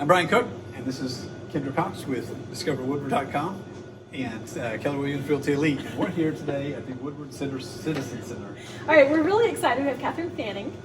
Brian Cook, and this is Kendra Cox with DiscoverWoodward.com and Keller Williams Realty Elite. And we're here today at the Woodward Citizen Center. All right, we're really excited to have Catherine Fanning.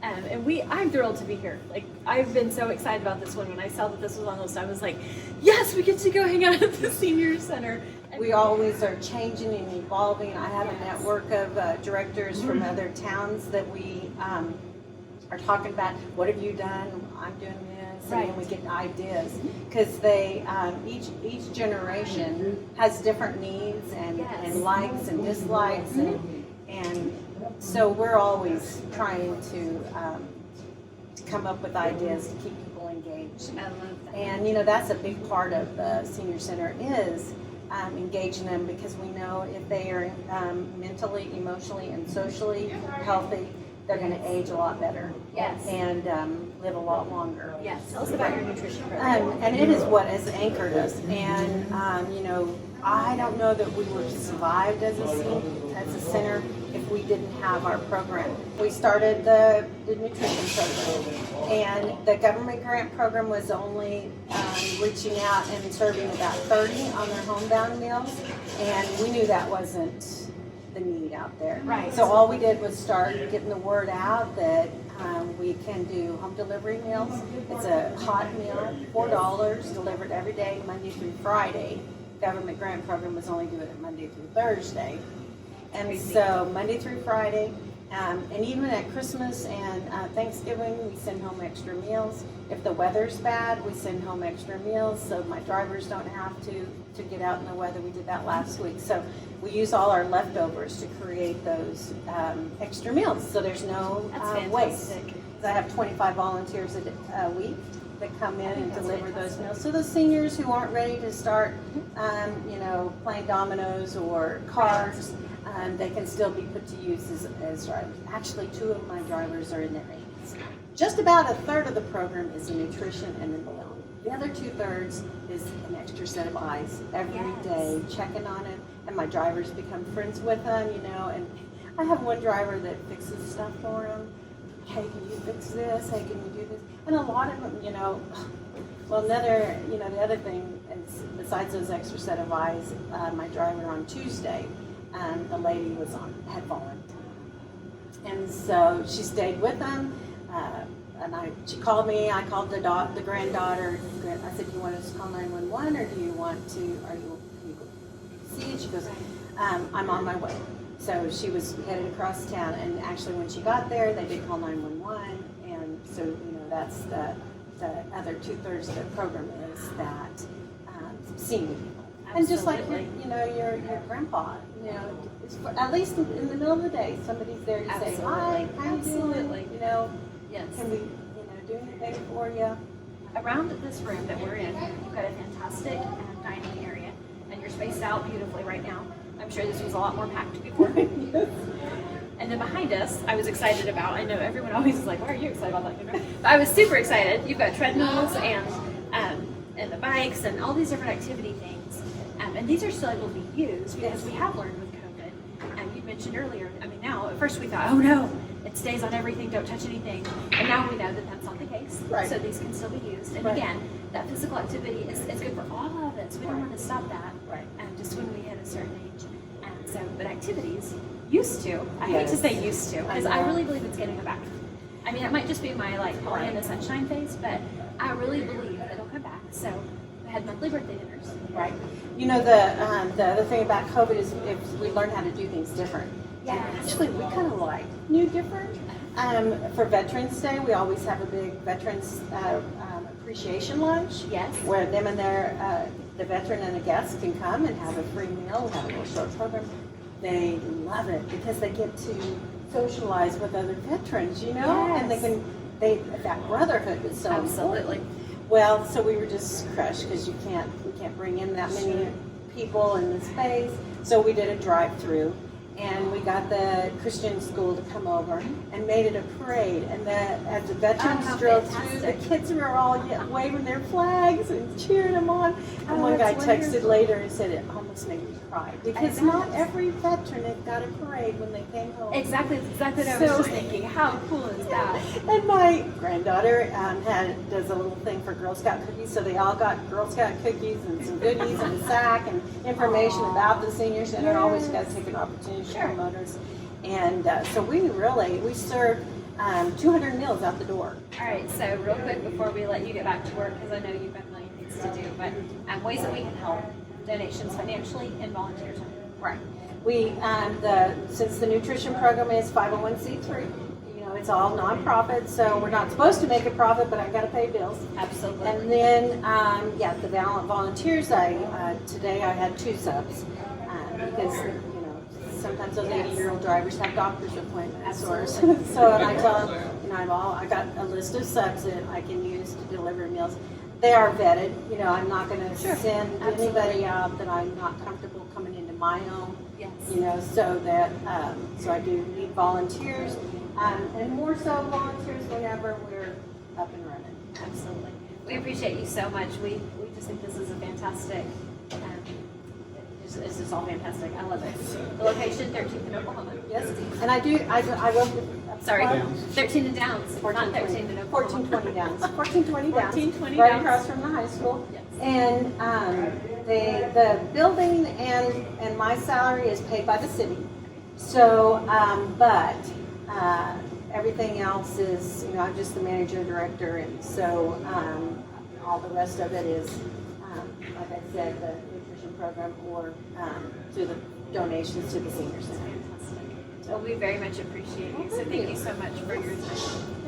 I'm thrilled to be here. Like, I've been so excited about this one. When I saw that this was on the list, I was like, yes, we get to go hang out at the senior center. We always are changing and evolving. I have a network of directors from other towns that we are talking about, what have you done? I'm doing this, and then we get ideas. Because they, each generation has different needs and likes and dislikes, and so we're always trying to come up with ideas to keep people engaged. I love that. And you know, that's a big part of the senior center is engaging them, because we know if they are mentally, emotionally, and socially healthy, they're going to age a lot better. Yes. And live a lot longer. Yes. Tell us about your nutrition program. And it is what has anchored us. And you know, I don't know that we would have survived as a center if we didn't have our program. We started the nutrition program, and the government grant program was only reaching out and serving about 30 on their homebound meals, and we knew that wasn't the need out there. Right. So all we did was start getting the word out that we can do home delivery meals. It's a hot meal, $4, delivered every day, Monday through Friday. Government grant program was only doing it Monday through Thursday. And so Monday through Friday, and even at Christmas and Thanksgiving, we send home extra meals. If the weather's bad, we send home extra meals so my drivers don't have to get out in the weather. We did that last week. So we use all our leftovers to create those extra meals, so there's no waste. I have 25 volunteers a week that come in and deliver those meals. So the seniors who aren't ready to start, you know, playing dominoes or cards, they can still be put to use as drivers. Actually, 2 of my drivers are in their 80s. Just about a third of the program is the nutrition and the meal. The other 2/3 is an extra set of eyes every day, checking on it, and my drivers become friends with them, you know. And I have one driver that fixes stuff for them. Hey, can you fix this? Hey, can you do this? And a lot of them, you know, well, the other thing is, besides those extra set of eyes, my driver on Tuesday, the lady had fallen. And so she stayed with them, she called me, I called the granddaughter. I said, do you want us to call 911, or do you want to, can you see it? She goes, I'm on my way. So she was headed across town, and actually when she got there, they did call 911, and so, you know, that's the other 2/3 of the program is that seeing people. And just like, you know, your grandpa, you know, at least in the middle of the day, somebody's there to say, hi, how you doing? You know, can we, you know, do anything for you? Around this room that we're in, you've got a fantastic dining area, and you're spaced out beautifully right now. I'm sure this was a lot more packed before. And then behind us, I was excited about, I know everyone always is like, why are you excited about that? But I was super excited. You've got treadmills and the bikes and all these different activity things. And these are still able to be used because we have learned with COVID. And you mentioned earlier, I mean, now at first we thought, oh no, it stays on everything, don't touch anything. And now we know that that's not the case. Right. So these can still be used. And again, that physical activity is good for all of us. We don't want to stop that. Right. Just when we hit a certain age. So, but activities used to, I hate to say used to, because I really believe it's getting back. I mean, it might just be my like Pollyanna sunshine phase, but I really believe that it'll come back. So we had monthly birthday dinners. Right. You know, the other thing about COVID is if we learn how to do things different. Yeah. Actually, we kind of like new different. For Veterans Day, we always have a big Veterans appreciation lunch. Yes. Where them and the veteran and the guests can come and have a free meal, have a little short program. They love it because they get to socialize with other veterans, you know, and that brotherhood is so absolutely important. Well, so we were just crushed because we can't bring in that many people in the space. So we did a drive-through, And we got the Christian school to come over and made it a parade. And as the veterans how drove through, the fantastic. kids were all waving their flags and cheering them on. And one guy that's texted wonderful. later and said it almost made me cry. Because not every veteran had got a parade when they came home. Exactly what I was So- just thinking. How cool is that? And my granddaughter does a little thing for Girl Scout cookies, so they all got Girl Scout cookies and some goodies and a sack and information about the senior center. Always got to take an opportunity to Sure. promote us. And so we served 200 meals out the door. All right, so real quick before we let you get back to work, because I know you've got a million things to do, but ways that we can help: donations financially and volunteer time. Right. We since the nutrition program is 501c3, it's all nonprofit, so we're not supposed to make a profit, but I got to pay bills. Absolutely. And then, the volunteers. Today I had 2 subs because sometimes those 80-year-old drivers have doctor's appointments, or so. And I tell them, I got a list of subs that I can use to deliver meals. They are vetted. I'm not going to send anybody out that I'm not comfortable coming into my home. Yes. So that so I do need volunteers, and more so volunteers whenever we're up and running. Absolutely. We appreciate you so much. We just think this is a fantastic, this is all fantastic. I love it. The location, 13th in Oklahoma. Yes, and I will. Sorry, Downs. 13 in Downs, not 13 in Oklahoma. 1420 Downs. 1420 Downs. 1420 right Downs. across from the high school. Yes. And the building and my salary is paid by the city. So, but everything else is, I'm just the manager director, and so all the rest of it is, like I said, the nutrition program or through the donations to the senior center. Fantastic. Well, we very much appreciate you. So thank you so much for your time.